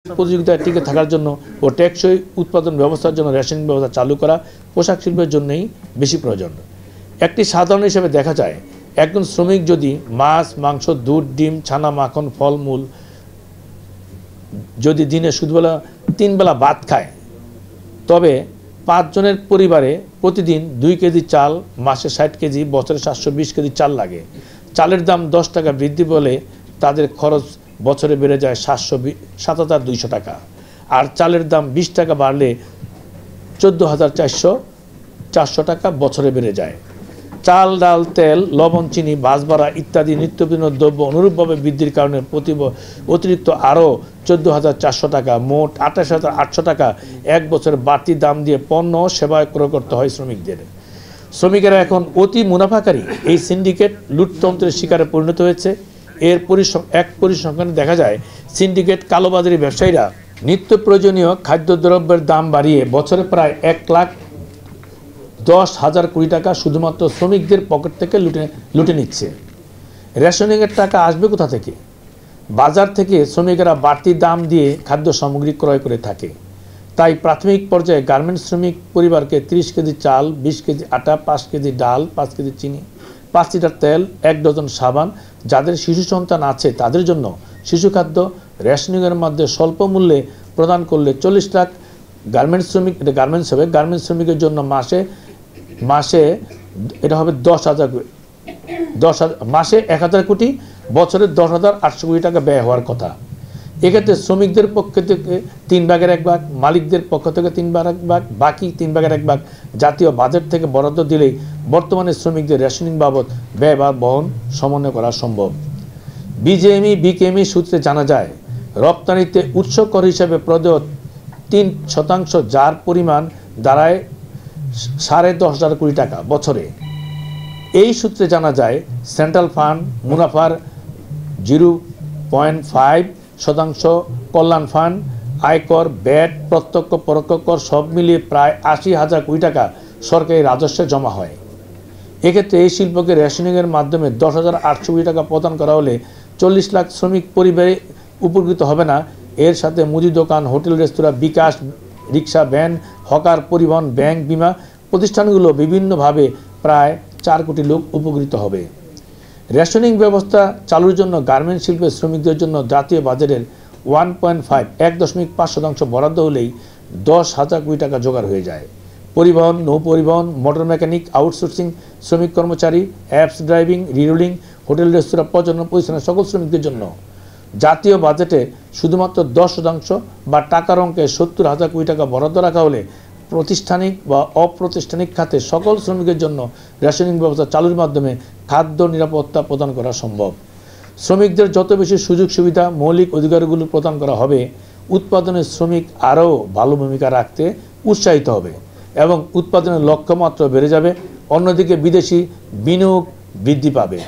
প্রতিযোগিতায় টিকে থাকার জন্য ও টেকসই উৎপাদন ব্যবস্থার জন্য রেশনিং ব্যবস্থা চালু করা পোশাক শিল্পের জন্যই বেশি প্রয়োজন। একটি সাধারণ হিসেবে দেখা যায়, একজন শ্রমিক যদি মাছ, মাংস, দুধ, ডিম, ছানা, মাখন, ফলমূল যদি দিনে শুধুবেলা 3 বেলা ভাত খায়, তবে 5 জনের পরিবারে প্রতিদিন 2 কেজি চাল, মাসে 60 কেজি, বছরে 720 কেজি চাল লাগে। চালের দাম 10 টাকা বৃদ্ধি বলে তাদের খরচ বছরে বেড়ে যায় 7,200 টাকা। আর চালের দাম 20 টাকা বাড়লে 14,400 টাকা বছরে বেড়ে যায়। চাল, ডাল, তেল, লবণ, চিনি, বাস ভাড়া ইত্যাদি নিত্যপ্রয়োজনীয় দ্রব্য অনুরূপভাবে বৃদ্ধির কারণে অতিরিক্ত আরও 14,400 টাকা, মোট 28,800 টাকা এক বছর বাড়তি দাম দিয়ে পণ্য সেবা ক্রয় করতে হয় শ্রমিকদের। শ্রমিকেরা এখন অতি মুনাফাকারী এই সিন্ডিকেট লুটতন্ত্রের শিকারে পরিণত হয়েছে। এর পরিসংখ্যানে দেখা যায়, সিন্ডিকেট কালোবাজারি ব্যবসায়ীরা নিত্য প্রয়োজনীয় খাদ্যদ্রব্যের দাম বাড়িয়ে বছরে প্রায় 1,10,000 কোটি টাকা শুধুমাত্র শ্রমিকদের পকেট থেকে লুটে নিচ্ছে। রেশনিংয়ের টাকা আসবে কোথা থেকে? বাজার থেকে শ্রমিকেরা বাড়তি দাম দিয়ে খাদ্য সামগ্রী ক্রয় করে থাকে। তাই প্রাথমিক পর্যায়ে গার্মেন্টস শ্রমিক পরিবারকে 30 কেজি চাল, 20 কেজি আটা, 5 কেজি ডাল, 5 কেজি চিনি, 5 লিটার তেল, 1 ডজন সাবান, যাদের শিশু সন্তান আছে তাদের জন্য শিশু খাদ্য রেশনিংয়ের মধ্যে স্বল্প মূল্যে প্রদান করলে 40 লাখ গার্মেন্টস শ্রমিক, এটা গার্মেন্টস হবে, গার্মেন্টস শ্রমিকের জন্য মাসে এটা হবে 10,000 মাসে 1,000 কোটি, বছরে 10,800 কোটি টাকা ব্যয় হওয়ার কথা। এক্ষেত্রে শ্রমিকদের পক্ষ থেকে 3 ভাগের 1 ভাগ, মালিকদের পক্ষ থেকে 3 ভাগের 1 ভাগ, বাকি 3 ভাগের 1 ভাগ জাতীয় বাজেট থেকে বরাদ্দ দিলেই বর্তমানে শ্রমিকদের রেশনিং বাবদ ব্যয় বা বহন সমন্বয় করা সম্ভব। বিকেএমই সূত্রে জানা যায়, রপ্তানিতে উৎস কর হিসাবে প্রদেয় 3%, যার পরিমাণ দাঁড়ায় 10,500 কোটি টাকা বছরে। এই সূত্রে জানা যায়, সেন্ট্রাল ফান্ড মুনাফার 0.5%, কল্যাণ ফান্ড, আয়কর, ব্যাট, প্রত্যক্ষ পরোক্ষ কর সব মিলিয়ে প্রায় 80,000 কোটি টাকা সরকারি রাজস্বে জমা হয়। এক্ষেত্রে এই শিল্পকে রেশনিংয়ের মাধ্যমে 10,800 কোটি টাকা প্রদান করা হলে 40 লাখ শ্রমিক পরিবারে উপকৃত হবে না। এর সাথে মুদি দোকান, হোটেল, রেস্তোরাঁ, বিকাশ, রিক্সা, ভ্যান, হকার, পরিবহন, ব্যাংক, বিমা প্রতিষ্ঠানগুলো বিভিন্নভাবে প্রায় 4 কোটি লোক উপকৃত হবে। রেশনিং ব্যবস্থা চালুর জন্য গার্মেন্টস শিল্পের শ্রমিকদের জন্য জাতীয় বাজেটের 1.5% বরাদ্দ হলেই 10,000 কোটি টাকা জোগাড় হয়ে যায়। পরিবহন, নৌ পরিবহন, মোটর মেকানিক, আউটসোর্সিং শ্রমিক কর্মচারী, অ্যাপস ড্রাইভিং, রিরোলিং, হোটেল, রেস্তোরাঁ, পর্যটন প্রতিষ্ঠানের সকল শ্রমিকদের জন্য জাতীয় বাজেটে শুধুমাত্র 10% বা টাকার অঙ্কে 70,000 কোটি টাকা বরাদ্দ রাখা হলে প্রাতিষ্ঠানিক বা অপ্রাতিষ্ঠানিক খাতে সকল শ্রমিকের জন্য রেশনিং ব্যবস্থা চালুর মাধ্যমে খাদ্য নিরাপত্তা প্রদান করা সম্ভব। শ্রমিকদের যত বেশি সুযোগ সুবিধা, মৌলিক অধিকারগুলো প্রদান করা হবে, উৎপাদনের শ্রমিক আরও ভালো ভূমিকা রাখতে উৎসাহিত হবে এবং উৎপাদনের লক্ষ্যমাত্রা বেড়ে যাবে। অন্যদিকে বিদেশি বিনিয়োগ বৃদ্ধি পাবে।